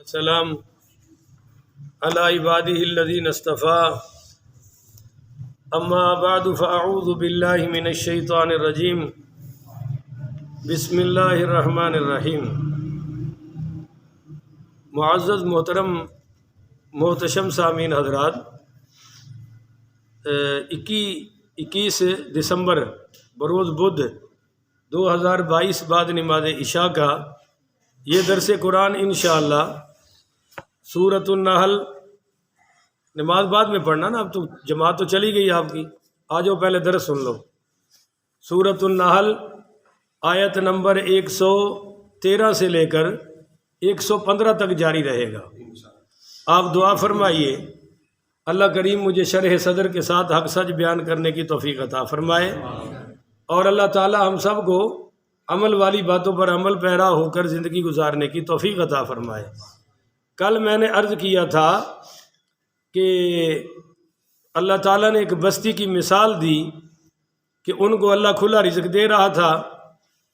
السلام علی عبادہ الذین اصطفیٰ اما بعد فاعوذ باللہ من الشیطان الرجیم بسم اللہ الرحمن الرحیم۔ معزز محترم محتشم سامعین حضرات، 21 دسمبر بروز بدھ 2022 بعد نماز عشاء کا یہ درس قرآن انشاءاللہ سورۃ النحل، نماز بعد میں پڑھنا نا، اب تو جماعت تو چلی گئی آپ کی، آ جاؤ پہلے درس سن لو۔ سورۃ النحل آیت نمبر 113 سے لے کر 115 تک جاری رہے گا۔ آپ دعا فرمائیے اللہ کریم مجھے شرح صدر کے ساتھ حق سچ بیان کرنے کی توفیق عطا فرمائے، اور اللہ تعالی ہم سب کو عمل والی باتوں پر عمل پیرا ہو کر زندگی گزارنے کی توفیق عطا فرمائے۔ کل میں نے عرض کیا تھا کہ اللہ تعالیٰ نے ایک بستی کی مثال دی کہ ان کو اللہ کھلا رزق دے رہا تھا،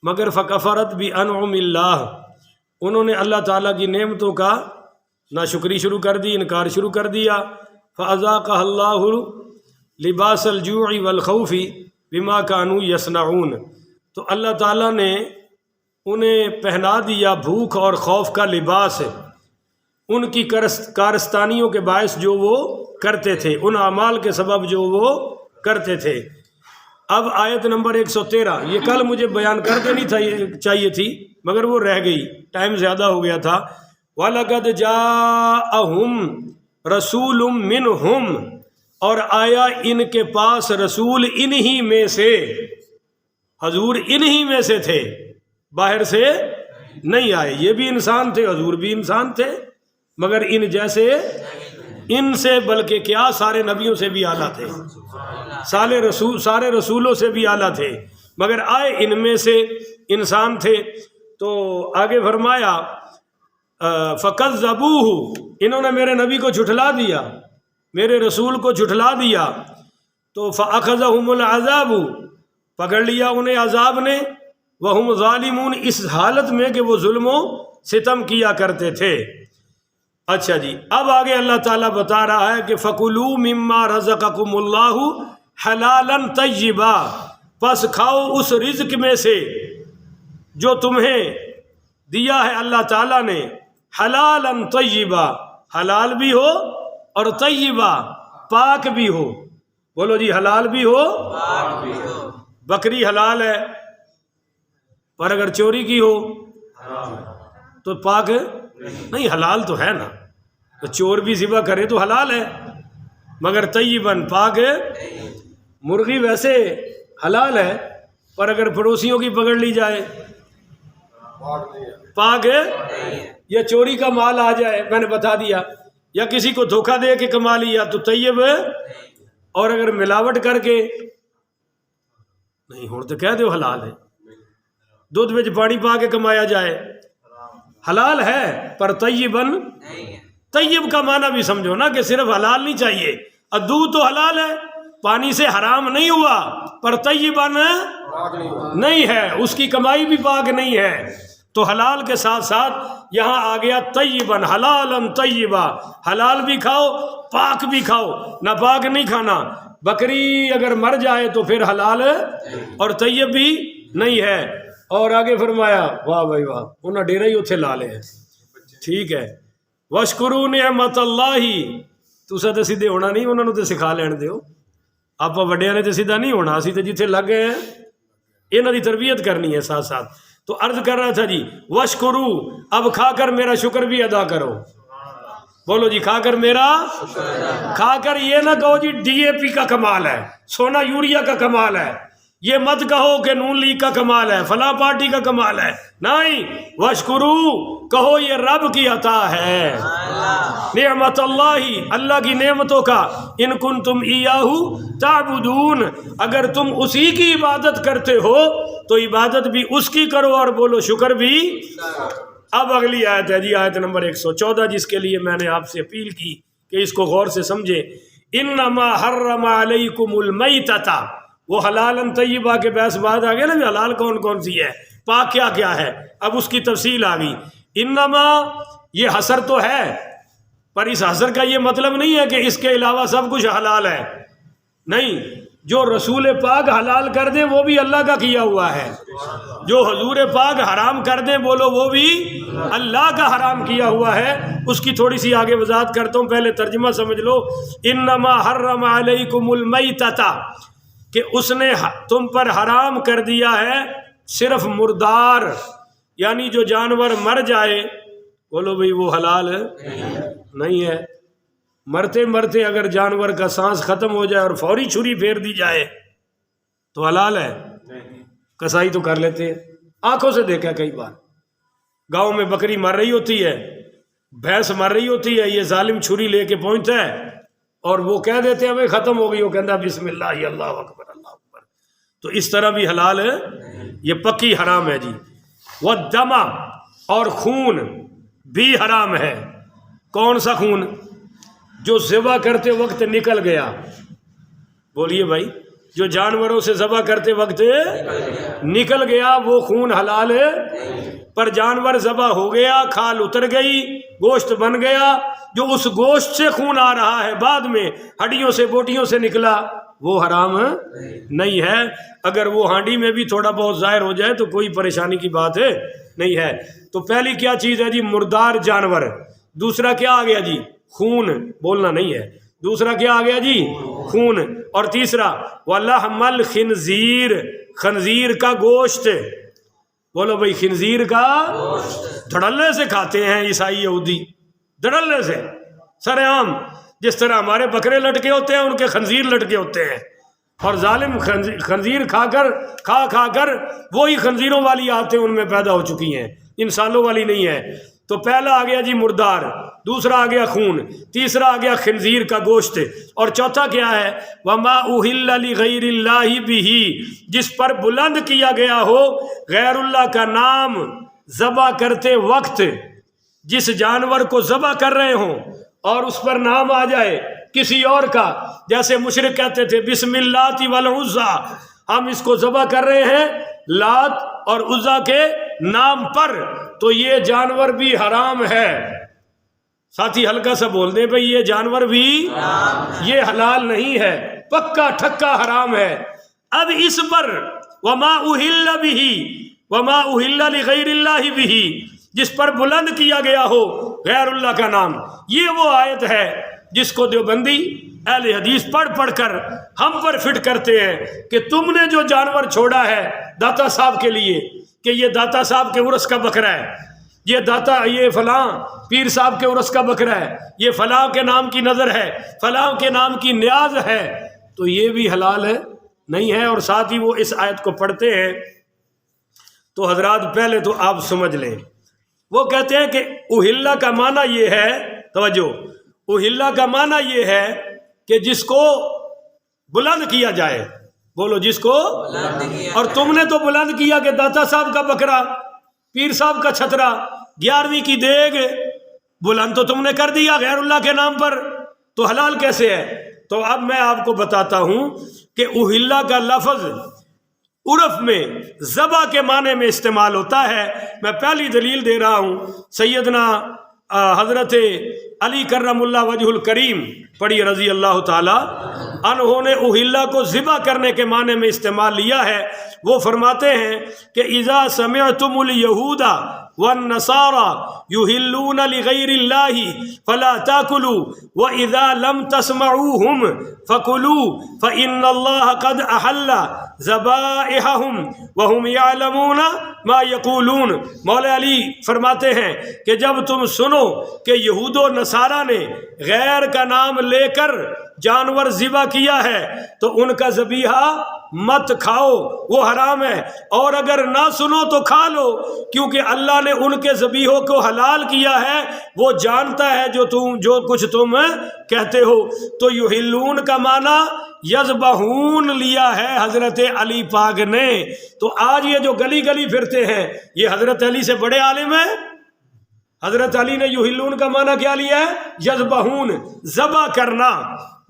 مگر فکفرت بانعم اللہ، انہوں نے اللہ تعالیٰ کی نعمتوں کا ناشکری شروع کر دی، انکار شروع کر دیا۔ فاذاقها اللہ لباس الجوع والخوف بما كانوا یصنعون، تو اللہ تعالیٰ نے انہیں پہنا دیا بھوک اور خوف کا لباس ان کی کارستانیوں کے باعث جو وہ کرتے تھے، ان اعمال کے سبب جو وہ کرتے تھے۔ اب آیت نمبر 113 یہ کل مجھے بیان کر دینی چاہیے تھی، مگر وہ رہ گئی، ٹائم زیادہ ہو گیا تھا۔ وَلَقَدْ جَاءَهُمْ رَسُولٌ مِّنْهُمْ، اور آیا ان کے پاس رسول انہی میں سے، حضور انہی میں سے تھے، باہر سے نہیں آئے، یہ بھی انسان تھے، حضور بھی انسان تھے، مگر ان جیسے، ان سے بلکہ کیا سارے نبیوں سے بھی اعلیٰ تھے، سارے رسولوں سے بھی اعلیٰ تھے، مگر آئے ان میں سے انسان تھے۔ تو آگے فرمایا فَكَذَّبُوهُ، انہوں نے میرے نبی کو جھٹلا دیا، میرے رسول کو جھٹلا دیا، تو فَأَخَذَهُمُ الْعَذَابُ، پکڑ لیا انہیں عذاب نے، وَهُمْ ظَالِمُونَ، اس حالت میں کہ وہ ظلم و ستم کیا کرتے تھے۔ اچھا جی، اب آگے اللہ تعالیٰ بتا رہا ہے کہ فَكُلُوا مِمَّا رَزَقَكُمُ اللَّهُ حَلَالًا طَيِّبًا، پس کھاؤ اس رزق میں سے جو تمہیں دیا ہے اللہ تعالیٰ نے، حلالًا طیبا، حلال بھی ہو اور طیبہ پاک بھی ہو۔ بولو جی، حلال بھی ہو پاک بھی ہو۔ بکری حلال ہے، پر اگر چوری کی ہو تو پاک نہیں، حلال تو ہے نا، تو چور بھی ذبح کرے تو حلال ہے، مگر طیباً پاک ہے۔ مرغی ویسے حلال ہے، پر اگر پڑوسیوں کی پکڑ لی جائے پاک ہے، یا چوری کا مال آ جائے، میں نے بتا دیا، یا کسی کو دھوکہ دے کے کما لیا تو طیب ہے، اور اگر ملاوٹ کر کے نہیں ہو تو کہہ دو حلال ہے۔ دودھ میں پانی پا کے کمایا جائے حلال ہے، پر طیباً، طیب کا معنی بھی سمجھو نا کہ صرف حلال نہیں چاہیے، دودھ تو حلال ہے، پانی سے حرام نہیں ہوا، پر طیباً نہیں ہے، اس کی کمائی بھی پاک نہیں ہے۔ تو حلال کے ساتھ ساتھ یہاں آ گیا طیباً، حلالً طیبا، حلال بھی کھاؤ پاک بھی کھاؤ، ناپاک نہیں کھانا۔ بکری اگر مر جائے تو پھر حلال اور طیب بھی نہیں ہے۔ اور آگے فرمایا، واہ بھائی واہ، انہاں ڈیرا ہی اتھے لا لے، ٹھیک ہے۔ وَاشْكُرُوا نِعْمَتَ اللَّهِ، تُسا تے سیدھے ہونا نہیں، انہوں نے تے سکھا لین دیو، آپ وڈیاں نے تے سیدھا نہیں ہونا، اسی تے جتھے لگ گئے ہیں انہاں دی تربیت کرنی ہے ساتھ ساتھ۔ تو عرض کر رہا تھا جی، وَاشْكُرُوا، اب کھا کر میرا شکر بھی ادا کرو۔ بولو جی، کھا کر میرا، کھا کر یہ نہ کہو جی ڈی اے پی کا کمال ہے، سونا یوریا کا کمال ہے، یہ مت کہو کہ نون لیگ کا کمال ہے، فلاں پارٹی کا کمال ہے، نہیں، وَاشْكُرُوا، کہو یہ رب کی عطا ہے، نعمت اللہ، اللہ کی نعمتوں کا، ان کنتم ایاہ تعبدون، اگر تم اسی کی عبادت کرتے ہو تو عبادت بھی اس کی کرو، اور بولو شکر بھی۔ اب اگلی آیت ہے جی، آیت نمبر 114، جس کے لیے میں نے آپ سے اپیل کی کہ اس کو غور سے سمجھے۔ انما حرم علیکم المیتۃ، وہ حلال طیبہ کے بحث بعد آ گیا نا، حلال کون کون سی ہے، پاک کیا کیا ہے، اب اس کی تفصیل آ گئی۔ انما یہ حصر تو ہے، پر اس حصر کا یہ مطلب نہیں ہے کہ اس کے علاوہ سب کچھ حلال ہے، نہیں، جو رسول پاک حلال کر دیں وہ بھی اللہ کا کیا ہوا ہے، جو حضور پاک حرام کر دیں بولو وہ بھی اللہ کا حرام کیا ہوا ہے۔ اس کی تھوڑی سی آگے وضاحت کرتا ہوں، پہلے ترجمہ سمجھ لو۔ انما حرم علیکم المیتۃ، کہ اس نے تم پر حرام کر دیا ہے صرف مردار، یعنی جو جانور مر جائے، بولو بھئی وہ حلال نہیں ہے۔ مرتے مرتے اگر جانور کا سانس ختم ہو جائے اور فوری چھری پھیر دی جائے تو حلال ہے؟ کسائی تو کر لیتے ہیں، آنکھوں سے دیکھا کئی بار، گاؤں میں بکری مر رہی ہوتی ہے، بھینس مر رہی ہوتی ہے، یہ ظالم چھری لے کے پہنچتا ہے اور وہ کہہ دیتے ہیں بھائی ختم ہو گئی، وہ کہتا ہے بسم اللہ اللہ اکبر اللہ اکبر، تو اس طرح بھی حلال ہے، یہ پکی حرام ہے جی۔ والدم، اور خون بھی حرام ہے۔ کون سا خون؟ جو ذبح کرتے وقت نکل گیا، بولیے بھائی، جو جانوروں سے ذبح کرتے وقت نکل گیا وہ خون حلال ہے، پر جانور ذبح ہو گیا، کھال اتر گئی، گوشت بن گیا، جو اس گوشت سے خون آ رہا ہے بعد میں ہڈیوں سے بوٹیوں سے نکلا، وہ حرام نہیں ہے۔ اگر وہ ہانڈی میں بھی تھوڑا بہت ظاہر ہو جائے تو کوئی پریشانی کی بات ہے نہیں ہے۔ تو پہلی کیا چیز ہے جی؟ مردار جانور۔ دوسرا کیا آ گیا جی؟ خون، بولنا نہیں ہے۔ دوسرا کیا آ گیا جی؟ خون۔ اور تیسرا وَلَحْمَ الْخِنْزِيرِ، خنزیر کا گوشت۔ بولو بھئی خنزیر کا دھڑلے سے کھاتے ہیں عیسائی یہودی، دھڑلے سے سر عام، جس طرح ہمارے بکرے لٹکے ہوتے ہیں ان کے خنزیر لٹکے ہوتے ہیں، اور ظالم خنزیر کھا کر وہی خنزیروں والی آتے ان میں پیدا ہو چکی ہیں، انسانوں والی نہیں ہے۔ تو پہلا آ گیا جی مردار، دوسرا آ گیا خون، تیسرا آ گیا خنزیر کا گوشت، اور چوتھا کیا ہے؟ وَمَا أُهِلَّ لِغَيْرِ اللَّهِ بِهِ، جس پر بلند کیا گیا ہو غیر اللہ کا نام ذبح کرتے وقت، جس جانور کو ذبح کر رہے ہوں اور اس پر نام آ جائے کسی اور کا، جیسے مشرک کہتے تھے بسم اللہ والعزیٰ، ہم اس کو ذبح کر رہے ہیں لات اور عزیٰ کے نام پر، تو یہ جانور بھی حرام ہے۔ ساتھی ہلکا سا بول دیں بھئی یہ جانور بھی یہ حلال نہیں ہے، پکا ٹھکا حرام ہے۔ اب اس پر وما اہل بہ، وما اہل لغیر اللہ بہ، جس پر بلند کیا گیا ہو غیر اللہ کا نام، یہ وہ آیت ہے جس کو دیوبندی اہل حدیث پڑھ کر ہم پر فٹ کرتے ہیں کہ تم نے جو جانور چھوڑا ہے داتا صاحب کے لیے، کہ یہ داتا صاحب کے عرس کا بکرا ہے، یہ فلاں پیر صاحب کے عرس کا بکرا ہے، یہ فلاں کے نام کی نظر ہے، فلاں کے نام کی نیاز ہے، تو یہ بھی حلال ہے نہیں ہے۔ اور ساتھ ہی وہ اس آیت کو پڑھتے ہیں تو حضرات پہلے تو آپ سمجھ لیں، وہ کہتے ہیں کہ اہلہ کا معنی یہ ہے، توجہ، اہلہ کا معنی یہ ہے کہ جس کو بلند کیا جائے، بولو جس کو، اور تم نے تو بلند کیا کہ داتا صاحب کا بکرا، پیر صاحب کا چھترا، 11ویں کی دیگ، بلند تو تم نے کر دیا غیر اللہ کے نام پر، تو حلال کیسے ہے؟ تو اب میں آپ کو بتاتا ہوں کہ اہلہ کا لفظ عرف میں ذبح کے معنی میں استعمال ہوتا ہے۔ میں پہلی دلیل دے رہا ہوں، سیدنا حضرت علی کرم اللہ وجہ الکریم پڑھی رضی اللہ تعالی انہوں نے اہلہ کو ذبح کرنے کے معنی میں استعمال لیا ہے۔ وہ فرماتے ہیں کہ اذا سمعتم الیہود والنصارى یحلون لغیر اللہ فلا تاکلوا واذا لم تسمعوهم فکلوا فان اللہ قد احل ذبائحهم وهم يعلمون ما یقولون۔ مولا علی فرماتے ہیں کہ جب تم سنو کہ یہود و نصارہ نے غیر کا نام لے کر جانور ذبح کیا ہے تو ان کا ذبیحہ مت کھاؤ، وہ حرام ہے، اور اگر نہ سنو تو کھا لو، کیونکہ اللہ نے ان کے ذبیحوں کو حلال کیا ہے، وہ جانتا ہے جو کچھ تم کہتے ہو۔ تو یحلون کا معنی یذبحون لیا ہے حضرت علی پاک نے۔ تو آج یہ جو گلی گلی پھرتے ہیں یہ حضرت علی سے بڑے عالم ہیں۔ حضرت علی نے یحلون کا معنی کیا لیا ہے؟ یذبحون، ذبح کرنا۔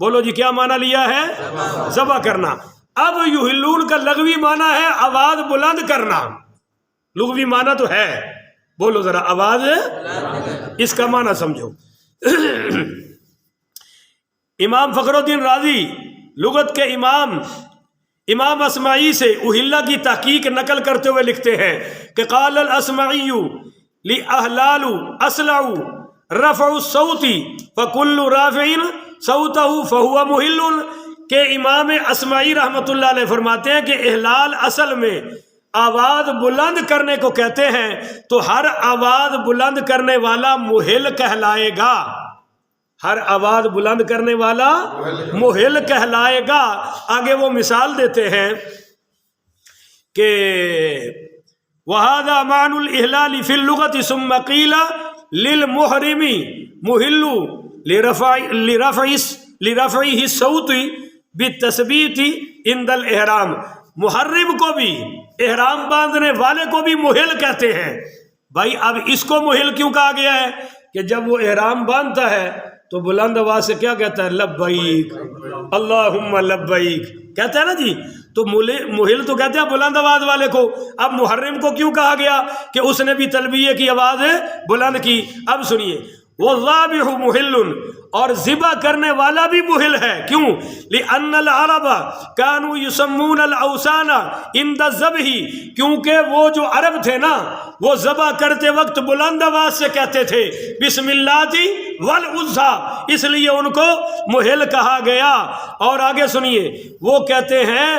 بولو جی کیا معنی لیا ہے؟ ذبح کرنا۔ اب یحلون کا لغوی معنی ہے آواز بلند کرنا، لغوی معنی تو ہے، بولو ذرا آواز اس کا معنی سمجھو. امام فخر الدین رازی لغت کے امام اسمعی سے اہلا کی تحقیق نقل کرتے ہوئے لکھتے ہیں کہ قال الاسمعی لأہلال اسلع رفع الصوت فکل رافع صوتہ فہو محل، کہ امام اسمعی رحمۃ اللہ علیہ فرماتے ہیں کہ احلال اصل میں آواز بلند کرنے کو کہتے ہیں، تو ہر آواز بلند کرنے والا محل کہلائے گا. ہر آواز بلند کرنے والا محل کہلائے گا. آگے وہ مثال دیتے ہیں کہ وَهَذَا مَعْنُ الْإِحْلَالِ فِي اللُّغَةِ ثُمَّ قِيلَ لِلْمُحْرِمِ مُحِلُّ لِرَفْعِهِ الصَّوْتِ بِالتَّثْبِيتِ عِنْدَ الْإِحْرَامِ. محرم کو بھی، احرام باندھنے والے کو بھی محل کہتے ہیں. بھائی اب اس کو محل کیوں کہا گیا ہے؟ کہ جب وہ احرام باندھتا ہے تو بلند آواز سے کیا کہتا ہے؟ لبیک اللہم لبیک کہتا ہے نا جی. تو محل تو کہتے ہیں بلند آواز والے کو. اب محرم کو کیوں کہا گیا؟ کہ اس نے بھی تلبیہ کی آواز بلند کی. اب سنیے، والذابح محل، اور ذبح کرنے والا بھی محل ہے. کیوں؟ لأن العرب كانوا يسمون الاوثان عند الذبح، کیونکہ وہ جو عرب تھے نا وہ ذبح کرتے وقت بلند آواز سے کہتے تھے بسم اللہ والعزى، اس لیے ان کو محل کہا گیا. اور آگے سنیے، وہ کہتے ہیں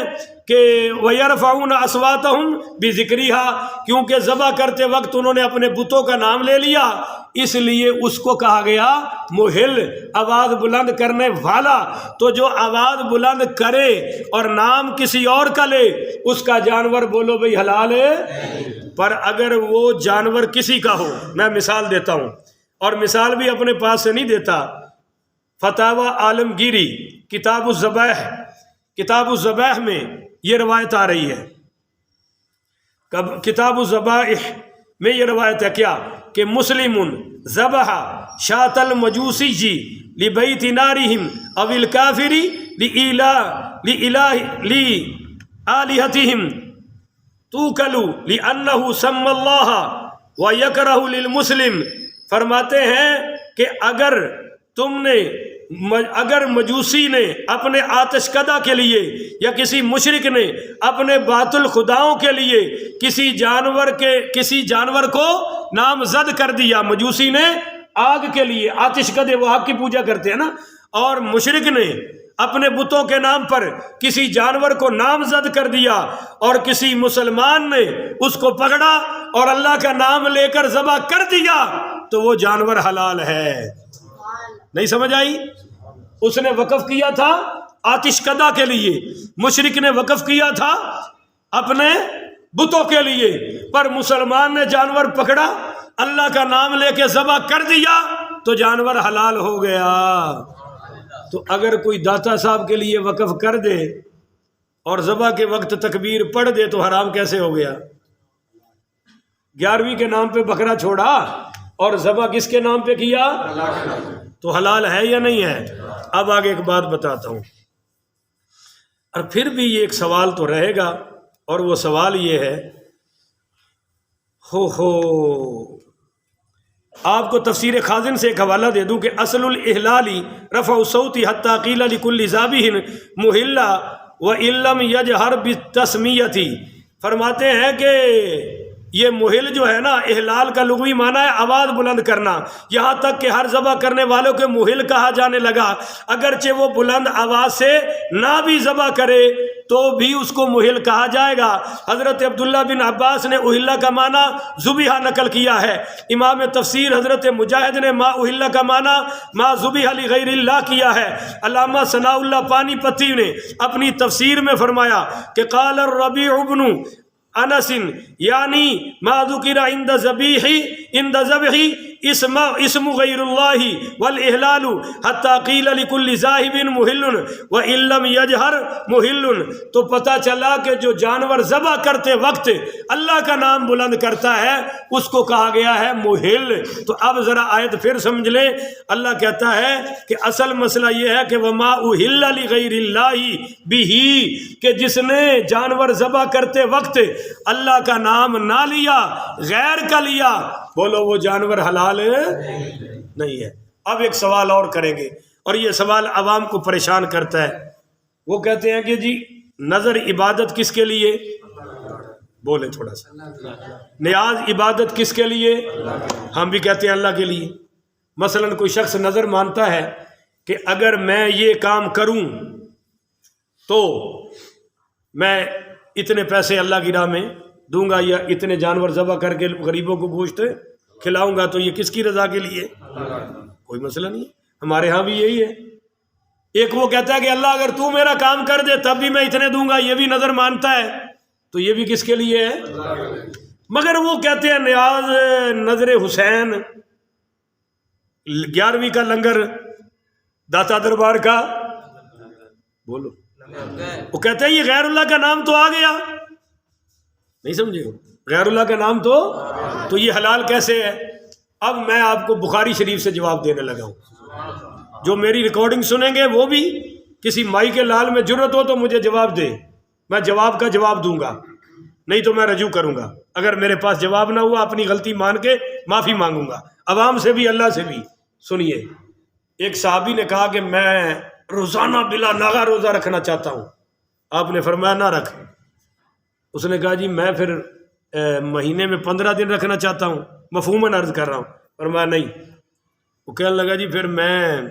کہ وَيَرْفَعُونَ أَصْوَاتَهُمْ بِذِكْرِهَا، کیونکہ ذبح کرتے وقت انہوں نے اپنے بتوں کا نام لے لیا، اس لیے اس کو کہا گیا محل، آواز بلند کرنے والا. تو جو آواز بلند کرے اور نام کسی اور کا لے اس کا جانور بولو بھئی حلال ہے. پر اگر وہ جانور کسی کا ہو، میں مثال دیتا ہوں اور مثال بھی اپنے پاس سے نہیں دیتا. فتاوی عالمگیری کتاب الذبائح میں یہ روایت آ رہی ہے. کتاب الذبائح میں یہ روایت ہے کیا کہ مسلم ذبح شاۃ المجوسی جی لبیت نارہم او الکافری لآلہتہم توکلو لأنہ سم اللہ ویکرہ للمسلم. فرماتے ہیں کہ اگر مجوسی نے اپنے آتش کدہ کے لیے یا کسی مشرک نے اپنے باطل خداؤں کے لیے کسی جانور کو نامزد کر دیا، مجوسی نے آگ کے لیے آتش کدے، وہ آگ کی پوجا کرتے ہیں نا، اور مشرک نے اپنے بتوں کے نام پر کسی جانور کو نامزد کر دیا اور کسی مسلمان نے اس کو پکڑا اور اللہ کا نام لے کر ذبح کر دیا تو وہ جانور حلال ہے. نہیں سمجھ آئی؟ اس نے وقف کیا تھا آتش کدہ کے لیے، مشرک نے وقف کیا تھا اپنے بتوں کے لیے، پر مسلمان نے جانور پکڑا، اللہ کا نام لے کے ذبح کر دیا تو جانور حلال ہو گیا. تو اگر کوئی داتا صاحب کے لیے وقف کر دے اور ذبح کے وقت تکبیر پڑھ دے تو حرام کیسے ہو گیا؟ 11ویں کے نام پہ بکرا چھوڑا اور ذبح کس کے نام پہ کیا تو حلال ہے یا نہیں ہے؟ اب آگے ایک بات بتاتا ہوں، اور پھر بھی یہ ایک سوال تو رہے گا، اور وہ سوال یہ ہے، آپ کو تفسیر خازن سے ایک حوالہ دے دوں کہ اصل الاحلال رفع الصوت حتی قیل لکل ذابح محل وان لم یجہر بالتسمیۃ. فرماتے ہیں کہ یہ محل جو ہے نا، احلال کا لغوی معنی ہے آواز بلند کرنا، یہاں تک کہ ہر ذبح کرنے والوں کے محل کہا جانے لگا، اگرچہ وہ بلند آواز سے نہ بھی ذبح کرے تو بھی اس کو محل کہا جائے گا. حضرت عبداللہ بن عباس نے اہلہ کا معنی ذبیحہ نقل کیا ہے. امام تفسیر حضرت مجاہد نے ما اہلہ کا معنی ما ذبیحہ لغیر اللہ کیا ہے. علامہ ثناء اللہ پانی پتی نے اپنی تفسیر میں فرمایا کہ قال الربیع بن انس یعنی ما ذکر عند ذبح اسم غیر اللہ والاحلال حتی قیل لکل ذاہب محل وان لم یجہر محل. تو پتہ چلا کہ جو جانور ذبح کرتے وقت اللہ کا نام بلند کرتا ہے اس کو کہا گیا ہے محل. تو اب ذرا آیت پھر سمجھ لیں. اللہ کہتا ہے کہ اصل مسئلہ یہ ہے کہ وما احل لغیر اللہ بہ، کہ جس نے جانور ذبح کرتے وقت اللہ کا نام نہ لیا، غیر کا لیا، بولو وہ جانور حلال نہیں ہے۔ اب ایک سوال اور کریں گے، اور یہ سوال عوام کو پریشان کرتا ہے۔ وہ کہتے ہیں کہ جی نظر عبادت کس کے لیے؟ بولیں تھوڑا سا۔ نیاز عبادت کس کے لیے؟ ہم بھی کہتے ہیں اللہ کے لیے۔ مثلا کوئی شخص نظر مانتا ہے کہ اگر میں یہ کام کروں تو میں اتنے پیسے اللہ کی راہ میں دوں گا، یا اتنے جانور ذبح کر کے غریبوں کو گوشت کھلاؤں گا، تو یہ کس کی رضا کے لیے؟ کوئی مسئلہ نہیں ہے، ہمارے ہاں بھی یہی ہے۔ ایک وہ کہتا ہے کہ اللہ اگر تو میرا کام کر دے تب بھی میں اتنے دوں گا، یہ بھی نظر مانتا ہے، تو یہ بھی کس کے لیے ہے؟ مگر وہ کہتے ہیں نیاز نظر حسین 11ویں کا لنگر داتا دربار کا، بولو، وہ کہتے ہیں یہ غیر اللہ کا نام تو آ گیا، نہیں سمجھے؟ غیر اللہ کا نام تو یہ حلال کیسے ہے؟ اب میں آپ کو بخاری شریف سے جواب دینے لگا ہوں۔ جو میری ریکارڈنگ سنیں گے وہ بھی کسی مائی کے لال میں جرت ہو تو مجھے جواب دے، میں جواب کا جواب دوں گا، نہیں تو میں رجوع کروں گا۔ اگر میرے پاس جواب نہ ہوا اپنی غلطی مان کے معافی مانگوں گا، عوام سے بھی اللہ سے بھی۔ سنیے، ایک صحابی نے کہا کہ میں روزانہ بلا ناغہ روزہ رکھنا چاہتا ہوں، آپ نے فرمایا نہ رکھ۔ اس نے کہا جی میں پھر مہینے میں 15 دن رکھنا چاہتا ہوں، مفہوماً عرض کر رہا ہوں، فرمایا نہیں۔ وہ کہنے لگا جی پھر میں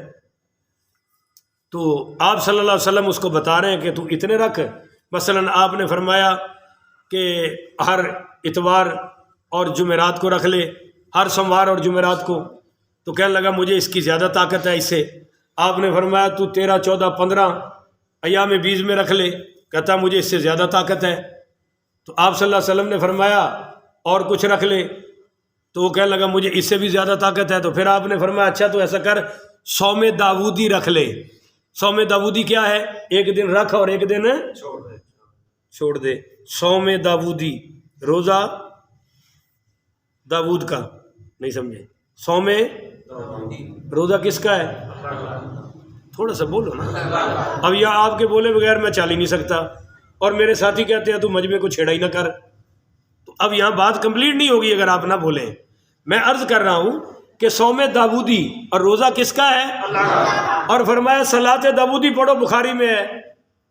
تو آپ صلی اللہ علیہ وسلم اس کو بتا رہے ہیں کہ تو اتنے رکھ، مثلا آپ نے فرمایا کہ ہر اتوار اور جمعرات کو رکھ لے، ہر سوموار اور جمعرات کو، تو کہنے لگا مجھے اس کی زیادہ طاقت ہے اس سے۔ آپ نے فرمایا تو 13، 14، 15 ایام بیز میں رکھ لے، کہتا مجھے اس سے زیادہ طاقت ہے۔ تو آپ صلی اللہ علیہ وسلم نے فرمایا اور کچھ رکھ لے، تو وہ کہنے لگا مجھے اس سے بھی زیادہ طاقت ہے۔ تو پھر آپ نے فرمایا اچھا تو ایسا کر صوم داودی رکھ لے۔ صوم داودی کیا ہے؟ ایک دن رکھ اور ایک دن چھوڑ دے۔ صوم داودی، روزہ داود کا، نہیں سمجھے؟ صوم روزہ کس کا ہے؟ تھوڑا سا بولو نا، اب یہ آپ کے بولے بغیر میں چل ہی نہیں سکتا، اور میرے ساتھی کہتے ہیں تو مجمع کو چھیڑا ہی نہ کر، تو اب یہاں بات کمپلیٹ نہیں ہوگی اگر آپ نہ بولیں۔ میں عرض کر رہا ہوں کہ صوم داودی اور روزہ کس کا ہے؟ اور فرمایا صلاۃ داودی پڑھو، بخاری میں ہے،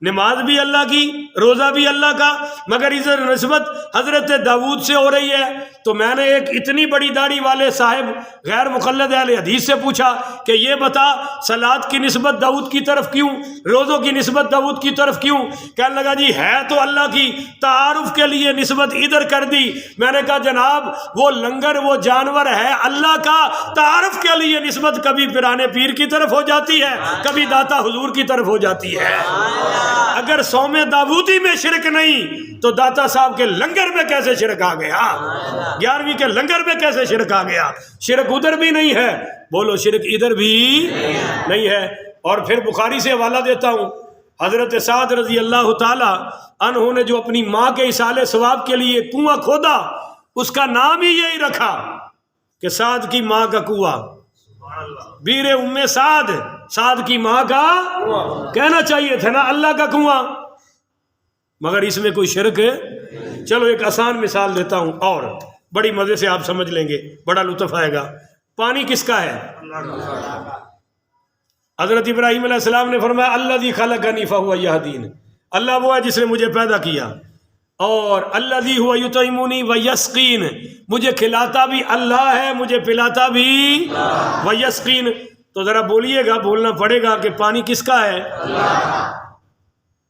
نماز بھی اللہ کی، روزہ بھی اللہ کا، مگر ادھر نسبت حضرت داود سے ہو رہی ہے۔ تو میں نے ایک اتنی بڑی داڑھی والے صاحب غیر مقلد اہل حدیث سے پوچھا کہ یہ بتا صلاۃ کی نسبت داود کی طرف کیوں، روزوں کی نسبت داود کی طرف کیوں؟ کہنے لگا جی ہے تو اللہ کی، تعارف کے لیے نسبت ادھر کر دی۔ میں نے کہا جناب وہ لنگر وہ جانور ہے اللہ کا، تعارف کے لیے نسبت کبھی پیرانے پیر کی طرف ہو جاتی ہے، کبھی داتا حضور کی طرف ہو جاتی ہے۔ اگر صوم داودی میں شرک نہیں تو داتا صاحب کے لنگر میں کیسے شرک آ گیا؟ 11ویں کے لنگر میں کیسے شرک آ گیا؟ شرک ادھر بھی نہیں ہے، بولو شرک ادھر بھی نہیں ہے۔ اور پھر بخاری سے حوالہ دیتا ہوں، حضرت سعد رضی اللہ تعالی عنہ نے جو اپنی ماں کے اصال ثواب کے لیے کنواں کھودا، اس کا نام ہی یہی رکھا کہ سعد کی ماں کا کنواں، بیر ام سعد، سعد کی ماں کا کہنا چاہیے تھا نا اللہ کا کنواں، مگر اس میں کوئی شرک ہے؟ چلو ایک آسان مثال دیتا ہوں اور بڑی مزے سے آپ سمجھ لیں گے، بڑا لطف آئے گا۔ پانی کس کا ہے؟ حضرت ابراہیم علیہ السلام نے فرمایا الذی خلقنی فہو یہدین، اللہ وہ ہے جس نے مجھے پیدا کیا، اور الذی هو یطعمنی ویسقین، مجھے کھلاتا بھی اللہ ہے، مجھے پلاتا بھی ویسقین۔ تو ذرا بولیے گا، بولنا پڑے گا کہ پانی کس کا ہے؟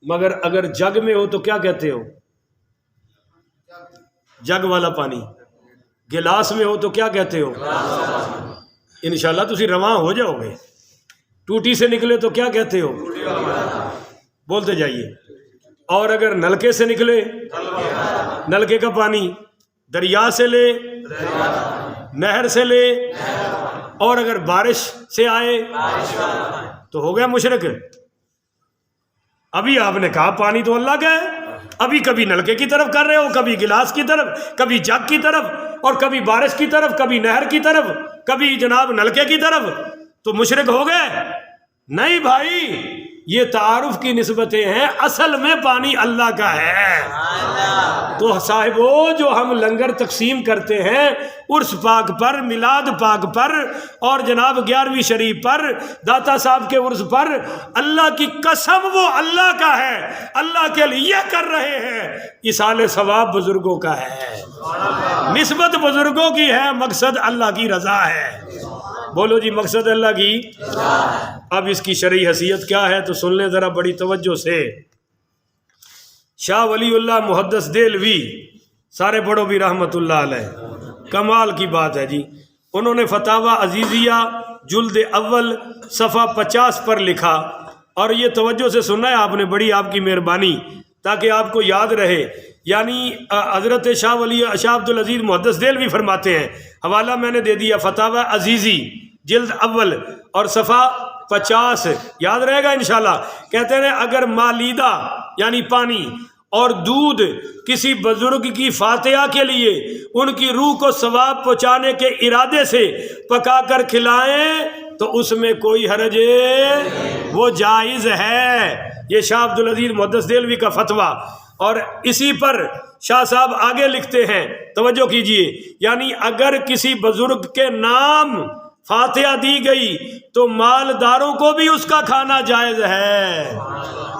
مگر اگر جگ میں ہو تو کیا کہتے ہو؟ جگ والا پانی۔ گلاس میں ہو تو کیا کہتے ہو؟ انشاءاللہ تسی رواں ہو جاؤ گے۔ ٹوٹی سے نکلے تو کیا کہتے ہو؟ بولتے جائیے۔ اور اگر نلکے سے نکلے، نلکے کا پانی، دریا سے لے، نہر سے لے، اور اگر بارش سے آئے تو ہو گیا مشرک۔ ابھی آپ نے کہا پانی تو اللہ کا ہے، ابھی کبھی نلکے کی طرف کر رہے ہو، کبھی گلاس کی طرف، کبھی جگ کی طرف، اور کبھی بارش کی طرف، کبھی نہر کی طرف، کبھی جناب نلکے کی طرف، تو مشرک ہو گئے؟ نہیں بھائی، یہ تعارف کی نسبتیں ہیں، اصل میں پانی اللہ کا ہے۔ تو صاحبو جو ہم لنگر تقسیم کرتے ہیں عرس پاک پر، میلاد پاک پر، اور جناب 11ویں شریف پر، داتا صاحب کے عرس پر، اللہ کی قسم وہ اللہ کا ہے، اللہ کے لیے کر رہے ہیں، ایصال ثواب بزرگوں کا ہے، نسبت بزرگوں کی ہے، مقصد اللہ کی رضا ہے۔ بولو جی مقصد اللہ کی۔ اب اس کی شرعی حیثیت کیا ہے تو سن لیں ذرا بڑی توجہ سے۔ شاہ ولی اللہ محدث دہلوی، سارے پڑھو بھی رحمت اللہ علیہ، کمال کی بات ہے جی۔ انہوں نے فتاوی عزیزیہ جلد اول صفحہ 50 پر لکھا، اور یہ توجہ سے سننا ہے آپ نے، بڑی آپ کی مہربانی تاکہ آپ کو یاد رہے۔ یعنی حضرت شاہ عبدالعزیز محدث دہلوی فرماتے ہیں، حوالہ میں نے دے دیا، فتاوی عزیزی جلد اول اور صفحہ 50، یاد رہے گا انشاءاللہ۔ کہتے ہیں اگر مالیدہ یعنی پانی اور دودھ کسی بزرگ کی فاتحہ کے لیے ان کی روح کو ثواب پہنچانے کے ارادے سے پکا کر کھلائیں تو اس میں کوئی حرج ہے، وہ جائز ہے۔ یہ شاہ عبدالعزیز محدث دہلوی کا فتویٰ، اور اسی پر شاہ صاحب آگے لکھتے ہیں، توجہ کیجئے، یعنی اگر کسی بزرگ کے نام فاتحہ دی گئی تو مالداروں کو بھی اس کا کھانا جائز ہے،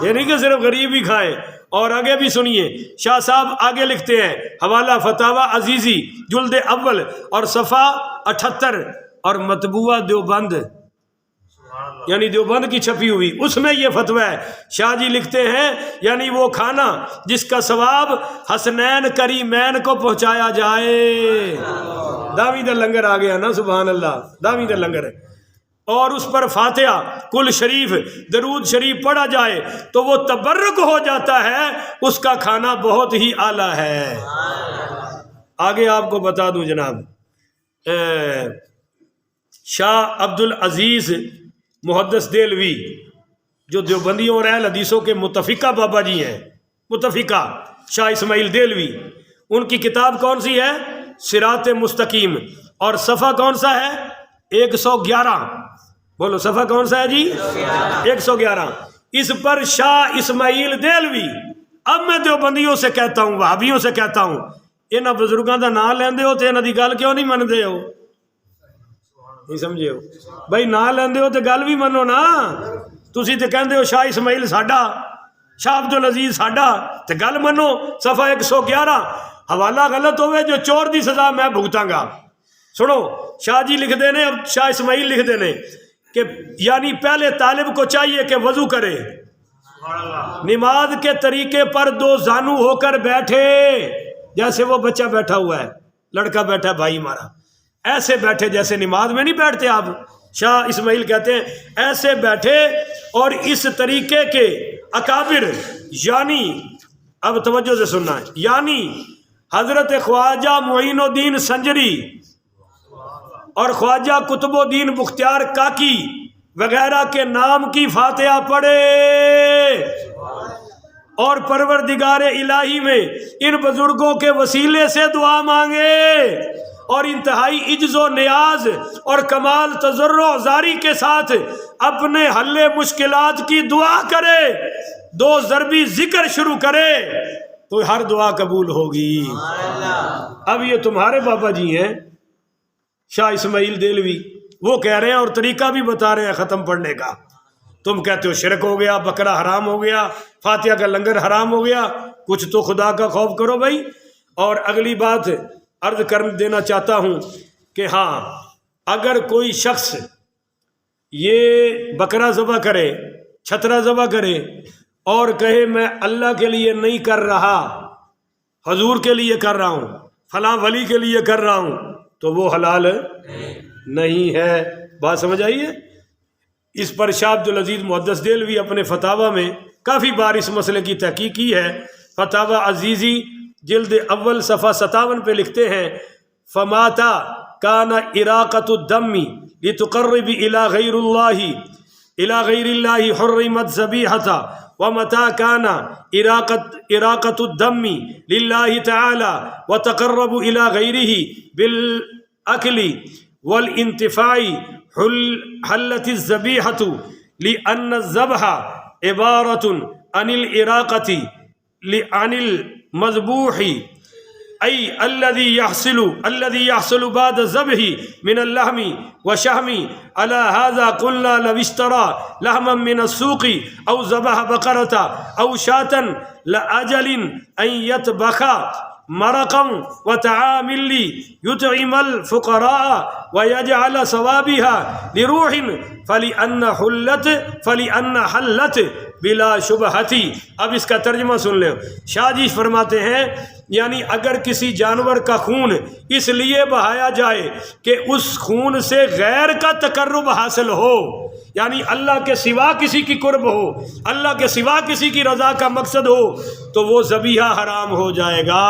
یہ نہیں کہ صرف غریب ہی کھائے۔ اور آگے بھی سنیے، شاہ صاحب آگے لکھتے ہیں، حوالہ فتاوی عزیزی جلد اول اور صفحہ 78 اور مطبوعہ دیوبند، یعنی دیوبند کی چھپی ہوئی، اس میں یہ فتویٰ ہے۔ شاہ جی لکھتے ہیں یعنی وہ کھانا جس کا ثواب حسنین کریمین کو پہنچایا جائے، داوی دا لنگر آ گیا نا، سبحان اللہ، داوی دا لنگر ہے، اور اس پر فاتحہ کل شریف درود شریف پڑھا جائے تو وہ تبرک ہو جاتا ہے، اس کا کھانا بہت ہی اعلیٰ ہے۔ آگے آپ کو بتا دوں جناب، شاہ عبدالعزیز محدث دہلوی جو دیوبندیوں اور اہل حدیثوں کے متفقہ بابا جی ہیں، متفقہ شاہ اسماعیل دہلوی، ان کی کتاب کون سی ہے؟ صراط مستقیم، اور صفحہ کون سا ہے؟ 111، بولو صفحہ کون سا ہے جی؟ 111۔ اس پر شاہ اسماعیل دہلوی، اب میں دیوبندیوں سے کہتا ہوں، وہابیوں سے کہتا ہوں، انہاں بزرگاں دا نام لیندے ہو تے انہاں دی گل کیوں نہیں مندے ہو؟ نہیں سمجھے ہو بھائی؟ نہ لیندے ہو تے گل بھی منو نا، تسی تے کہندے ہو شاہ اسماعیل ساڈا، شاہ عبدالعزیز ساڈا، تے گل منو۔ صفحہ 111، حوالہ غلط ہوئے جو چور دی سزا میں بھگتاں گا۔ سنو، شاہ جی لکھ دینے، اب شاہ اسماعیل لکھ دینے کہ یعنی پہلے طالب کو چاہیے کہ وضو کرے، نماز کے طریقے پر دو زانو ہو کر بیٹھے، جیسے وہ بچہ بیٹھا ہوا ہے، لڑکا بیٹھا ہے بھائی ہمارا، ایسے بیٹھے جیسے نماز میں نہیں بیٹھتے آپ۔ شاہ اسماعیل کہتے ہیں ایسے بیٹھے، اور اس طریقے کے اکابر، یعنی اب توجہ سے سننا ہے، یعنی حضرت خواجہ معین الدین سنجری اور خواجہ قطب الدین بختیار کاکی وغیرہ کے نام کی فاتحہ پڑھے، اور پروردگار الہی میں ان بزرگوں کے وسیلے سے دعا مانگے، اور انتہائی عجز و نیاز اور کمال تضرع زاری کے ساتھ اپنے حل مشکلات کی دعا کرے، 2 ضربی ذکر شروع کرے تو ہر دعا قبول ہوگی۔ اب یہ تمہارے بابا جی ہیں شاہ اسماعیل دہلوی، وہ کہہ رہے ہیں اور طریقہ بھی بتا رہے ہیں ختم پڑھنے کا، تم کہتے ہو شرک ہو گیا، بکرا حرام ہو گیا، فاتحہ کا لنگر حرام ہو گیا، کچھ تو خدا کا خوف کرو بھائی۔ اور اگلی بات عرض کر دینا چاہتا ہوں کہ ہاں، اگر کوئی شخص یہ بکرا ذبح کرے، چھترا ذبح کرے اور کہے میں اللہ کے لیے نہیں کر رہا، حضور کے لیے کر رہا ہوں، فلاں ولی کے لیے کر رہا ہوں، تو وہ حلال نہیں ہے۔ بات سمجھ آئیے؟ اس پر شاہ عبدالعزیز محدث دہلوی اپنے فتاویٰ میں کافی بار اس مسئلے کی تحقیق کی ہے۔ فتاوی عزیزی جلد اول صفحہ 57 پہ لکھتے ہیں، فماتا کان اراقۃ الدم لتقرب الى غیر اللہ حرمت ذبیحۃ، ومتى كان اراقۃ الدم للہ تعالی وتقرب الى غیرہ بالاکل والانتفاع حلت الذبیحۃ لأن الذبح عبارۃ عن الاراقۃ عن المذبوح ای الذي يحصل بعد الذبح من اللحم وشحم على هذا قلنا لو اشترى لحما من السوق او ذبح بقرة او شاة لأجل ان يطبخ مرقا وطعام يطعم الفقراء ويجعل ثوابها لروح فلأن حلت بلا شبہتی. اب اس کا ترجمہ سن لیں. شاہ جی فرماتے ہیں یعنی اگر کسی جانور کا خون اس لیے بہایا جائے کہ اس خون سے غیر کا تقرب حاصل ہو، یعنی اللہ کے سوا کسی کی قرب ہو، اللہ کے سوا کسی کی رضا کا مقصد ہو، تو وہ ذبیحہ حرام ہو جائے گا.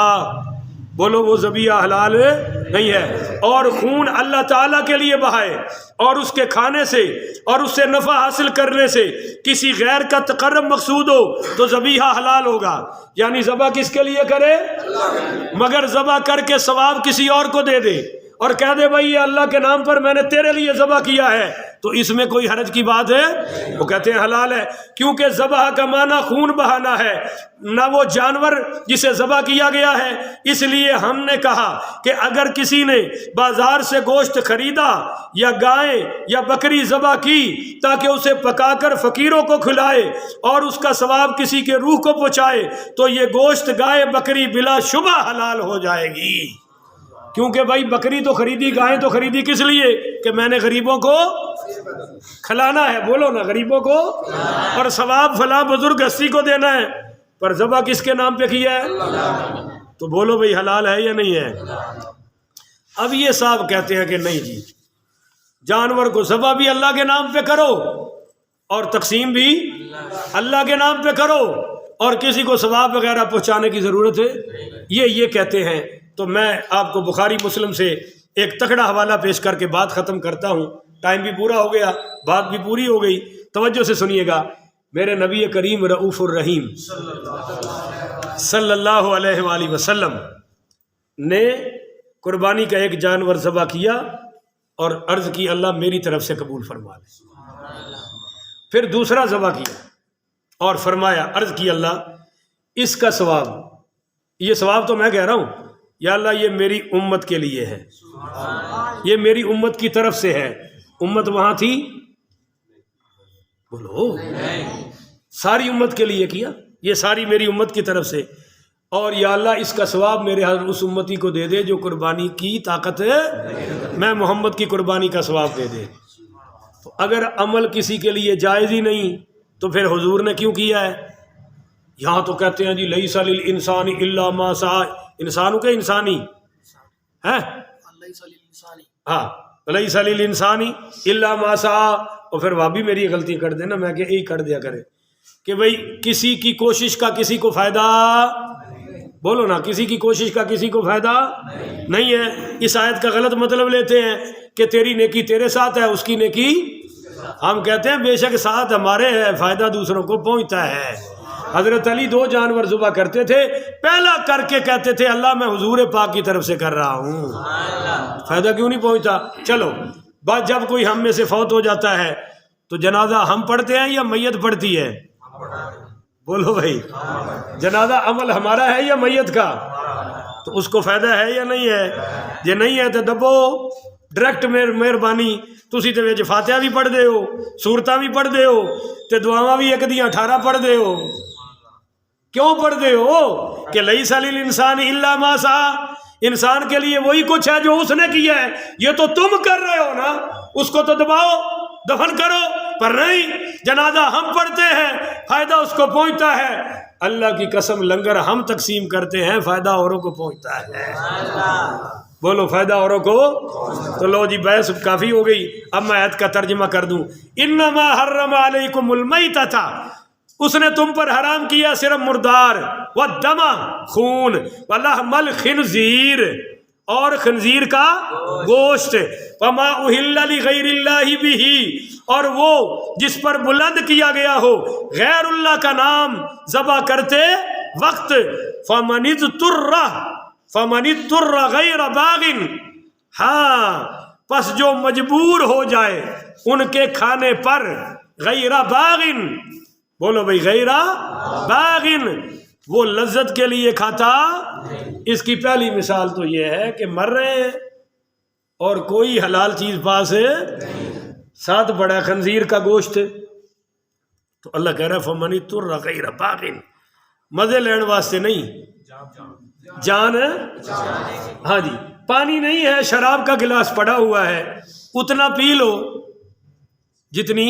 بولو وہ ذبیحہ حلال نہیں ہے. اور خون اللہ تعالیٰ کے لیے بہائے اور اس کے کھانے سے اور اس سے نفع حاصل کرنے سے کسی غیر کا تقرب مقصود ہو تو ذبیحہ حلال ہوگا. یعنی ذبح کس کے لیے کرے؟ مگر ذبح کر کے ثواب کسی اور کو دے دے اور کہہ دے بھائی یہ اللہ کے نام پر میں نے تیرے لیے ذبح کیا ہے، تو اس میں کوئی حرج کی بات ہے؟ وہ کہتے ہیں حلال ہے، کیونکہ ذبح کا معنی خون بہانا ہے، نہ وہ جانور جسے ذبح کیا گیا ہے. اس لیے ہم نے کہا کہ اگر کسی نے بازار سے گوشت خریدا یا گائے یا بکری ذبح کی تاکہ اسے پکا کر فقیروں کو کھلائے اور اس کا ثواب کسی کے روح کو پہنچائے، تو یہ گوشت گائے بکری بلا شبہ حلال ہو جائے گی. کیونکہ بھائی بکری تو خریدی، گائے تو خریدی کس لیے؟ کہ میں نے غریبوں کو کھلانا ہے. بولو نا، غریبوں کو، اور ثواب فلاں بزرگ ہستی کو دینا ہے. پر ذبح کس کے نام پہ کیا ہے؟ تو بولو بھائی حلال ہے یا نہیں ہے؟ اب یہ صاحب کہتے ہیں کہ نہیں جی، جانور کو ذبح بھی اللہ کے نام پہ کرو اور تقسیم بھی اللہ کے نام پہ کرو، اور کسی کو ثواب وغیرہ پہنچانے کی ضرورت ہے؟ یہ کہتے ہیں. تو میں آپ کو بخاری مسلم سے ایک تکڑا حوالہ پیش کر کے بات ختم کرتا ہوں. ٹائم بھی پورا ہو گیا، بات بھی پوری ہو گئی. توجہ سے سنیے گا. میرے نبی کریم رؤوف الرحیم صلی اللہ علیہ وآلہ وسلم نے قربانی کا ایک جانور ذبح کیا اور عرض کی اللہ میری طرف سے قبول فرما لے. پھر دوسرا ذبح کیا اور فرمایا، عرض کی اللہ اس کا ثواب، یہ ثواب تو میں کہہ رہا ہوں یا اللہ یہ میری امت کے لیے ہے، یہ میری امت کی طرف سے ہے. امت وہاں تھی، بولو ساری امت کے لیے کیا، یہ ساری میری امت کی طرف سے. اور یا اللہ اس کا ثواب میرے حضرت اس امتی کو دے دے جو قربانی کی طاقت ہے، میں محمد کی قربانی کا ثواب دے دے. تو اگر عمل کسی کے لیے جائز ہی نہیں تو پھر حضور نے کیوں کیا ہے؟ یہاں تو کہتے ہیں جی لیس للانسان الا ما سعى، انسانوں کے انسانی ہے، ہاں لیس للانسان الا ما سعى. اور پھر وہ بھی میری غلطی کر دے نا، میں کہ یہی کر دیا کرے کہ بھئی کسی کی کوشش کا کسی کو فائدہ، بولو نا، کسی کی کوشش کا کسی کو فائدہ نہیں ہے. اس آیت کا غلط مطلب لیتے ہیں کہ تیری نیکی تیرے ساتھ ہے، اس کی نیکی، ہم کہتے ہیں بے شک ساتھ ہمارے ہے، فائدہ دوسروں کو پہنچتا ہے. حضرت علی 2 جانور ذبح کرتے تھے، پہلا کر کے کہتے تھے اللہ میں حضور پاک کی طرف سے کر رہا ہوں، فائدہ کیوں نہیں پہنچتا. چلو بات، جب کوئی ہم میں سے فوت ہو جاتا ہے تو جنازہ ہم پڑھتے ہیں یا میت پڑھتی ہے؟ بولو بھائی، جنازہ عمل ہمارا ہے یا میت کا؟ تو اس کو فائدہ ہے یا نہیں ہے؟ جے نہیں ہے تو دبو ڈائریکٹ مہربانی تسی تے وچ فاتحہ بھی پڑھ دے ہو، سورتاں بھی پڑھ دے ہو تے دعاواں بھی ایک دیاں 18 پڑھ دے ہو. کیوں پڑھ دے ہو؟ کہ لیس للانسان الا ما سعى، انسان کے لیے وہی کچھ ہے جو اس نے کیا ہے. یہ تو تم کر رہے ہو نا، اس کو تو دباؤ، دفن کرو. پر نہیں، جنازہ ہم پڑھتے ہیں، فائدہ اس کو پہنچتا ہے. اللہ کی قسم لنگر ہم تقسیم کرتے ہیں، فائدہ اوروں کو پہنچتا ہے. بولو فائدہ اوروں کو. تو لو جی بحث کافی ہو گئی، اب میں آیت کا ترجمہ کر دوں. انما حرم علیکم المیتۃ، اس نے تم پر حرام کیا صرف مردار، والدم خون، ولحم الخنزیر اور خنزیر کا گوشت، وما اہل لغیر اللہ بہ، اور وہ جس پر بلند کیا گیا ہو غیر اللہ کا نام ذبح کرتے وقت. فمن اضطر غیر باغ، ہاں پس جو مجبور ہو جائے ان کے کھانے پر، غیر باغ بولو بھائی غیرہ باغن، وہ لذت کے لیے کھاتا۔ اس کی پہلی مثال تو یہ ہے کہ مر رہے ہیں اور کوئی حلال چیز پاس ہے، ساتھ بڑا خنزیر کا گوشت، تو اللہ کہہ رہا ہے فمن اضطر غیر باغ، مزے لین واسطے نہیں، جان ہاں جی، پانی نہیں ہے، شراب کا گلاس پڑا ہوا ہے، اتنا پی لو جتنی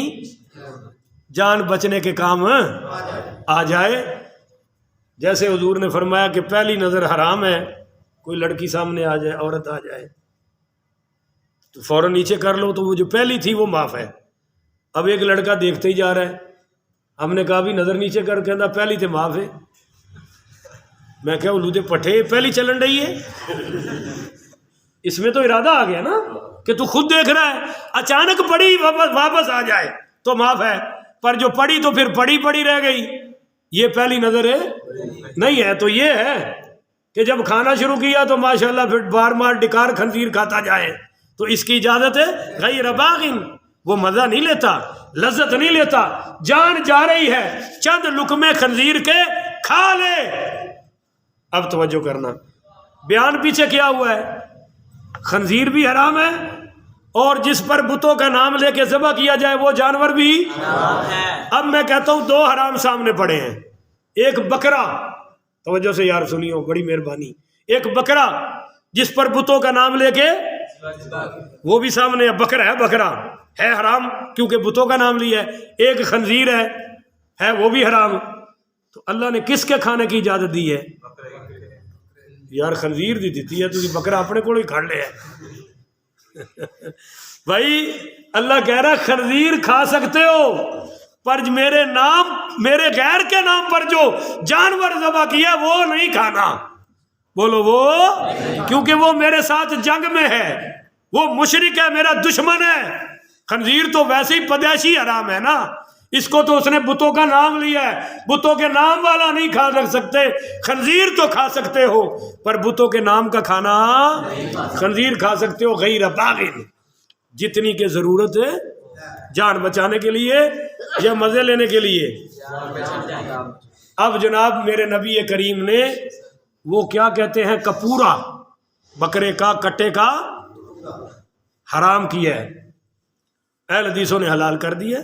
جان بچنے کے کام آ جائے۔ جیسے حضور نے فرمایا کہ پہلی نظر حرام ہے، کوئی لڑکی سامنے آ جائے، عورت آ جائے تو فوراً نیچے کر لو، تو وہ جو پہلی تھی وہ معاف ہے۔ اب ایک لڑکا دیکھتے ہی جا رہا ہے، ہم نے کہا بھی نظر نیچے کر، کہنا پہلی تے معاف ہے۔ میں کہا اولودے پٹھے پہلی چلن رہی ہے، اس میں تو ارادہ آ گیا نا کہ تو خود دیکھ رہا ہے، اچانک پڑی واپس آ جائے تو معاف ہے، پر جو پڑی تو پھر پڑی رہ گئی، یہ پہلی نظر ہے نہیں ہے۔ تو یہ ہے کہ جب کھانا شروع کیا تو ماشاءاللہ پھر بار ڈکار خنزیر کھاتا جائے، تو اس کی اجازت ہے غیر باغن، وہ مزہ نہیں لیتا، لذت نہیں لیتا، جان جا رہی ہے، چند لقمے خنزیر کے کھا لے۔ اب توجہ کرنا، بیان پیچھے کیا ہوا ہے، خنزیر بھی حرام ہے، اور جس پر بتوں کا نام لے کے ذبح کیا جائے وہ جانور بھی حرام ہے۔ اب میں کہتا ہوں دو حرام سامنے پڑے ہیں، ایک بکرا، توجہ سے یار سنیو، بڑی مہربانی، ایک بکرا جس پر بتوں کا نام لے کے وہ بھی سامنے ہے، بکرا ہے حرام کیونکہ بتوں کا نام لیا ہے، ایک خنزیر ہے وہ بھی حرام۔ تو اللہ نے کس کے کھانے کی اجازت دی ہے؟ یار خنزیر دی دیتی ہے، تو بکرا اپنے کو ہی کھا لے ہے بھائی اللہ کہہ رہا خنزیر کھا سکتے ہو، پر میرے غیر کے نام پر جو جانور ذبح کیا وہ نہیں کھانا۔ بولو وہ، کیونکہ وہ میرے ساتھ جنگ میں ہے، وہ مشرک ہے، میرا دشمن ہے۔ خنزیر تو ویسے ہی پیدائشی حرام ہے نا، اس کو تو اس نے بتوں کا نام لیا ہے، بتوں کے نام والا نہیں کھا سکتے، خنزیر تو کھا سکتے ہو پر بتوں کے نام کا کھانا، خنزیر کھا سکتے ہو غیر باغن، جتنی کی ضرورت ہے، جان بچانے کے لیے یا مزے لینے کے لیے۔ اب جناب میرے نبی کریم نے وہ کیا کہتے ہیں، کپورا، بکرے کا کٹے کا حرام کیا ہے، اہل حدیثوں نے حلال کر دیا۔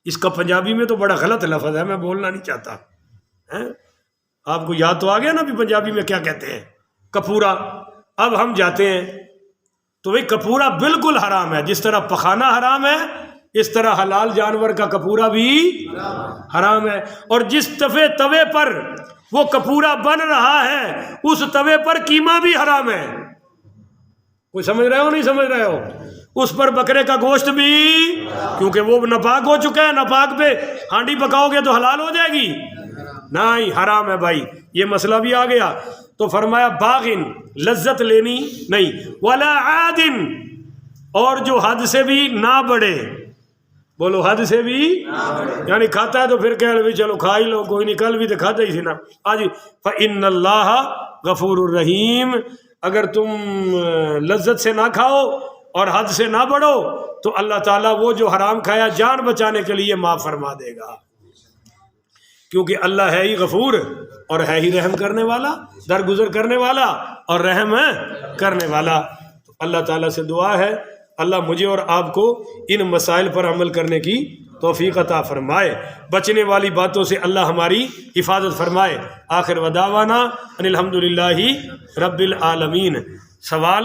اس کا پنجابی میں تو بڑا غلط لفظ ہے، میں بولنا نہیں چاہتا، آپ کو یاد تو آ گیا نا بھی پنجابی میں کیا کہتے ہیں، کپورا۔ اب ہم جاتے ہیں تو بھائی کپورا بالکل حرام ہے، جس طرح پخانا حرام ہے اس طرح حلال جانور کا کپورا بھی حرام ہے، اور جس توے پر وہ کپورا بن رہا ہے اس توے پر قیمہ بھی حرام ہے۔ کوئی سمجھ رہے ہو نہیں سمجھ رہے ہو؟ اس پر بکرے کا گوشت بھی، کیونکہ وہ ناپاک ہو چکا ہے، ناپاک پہ ہانڈی پکاؤ گے تو حلال ہو جائے گی، نہیں حرام ہے بھائی، یہ مسئلہ بھی آ گیا۔ تو فرمایا باغن، لذت لینی نہیں، ولا عادن، اور جو حد سے بھی نہ بڑھے، بولو حد سے بھی، یعنی کھاتا ہے تو پھر کہہ لو چلو کھا ہی لو، کوئی نہیں، کل بھی تو کھاتا ہی تھی نا آج۔ فإن اللہ غفور الرحیم، اگر تم لذت سے نہ کھاؤ اور حد سے نہ بڑھو تو اللہ تعالیٰ وہ جو حرام کھایا جان بچانے کے لیے معاف فرما دے گا، کیونکہ اللہ ہے ہی غفور اور ہے ہی رحم کرنے والا، درگزر کرنے والا اور رحم کرنے والا۔ تو اللہ تعالیٰ سے دعا ہے اللہ مجھے اور آپ کو ان مسائل پر عمل کرنے کی توفیق عطا فرمائے، بچنے والی باتوں سے اللہ ہماری حفاظت فرمائے۔ آخر ودعوانا ان الحمدللہ رب العالمین۔ سوال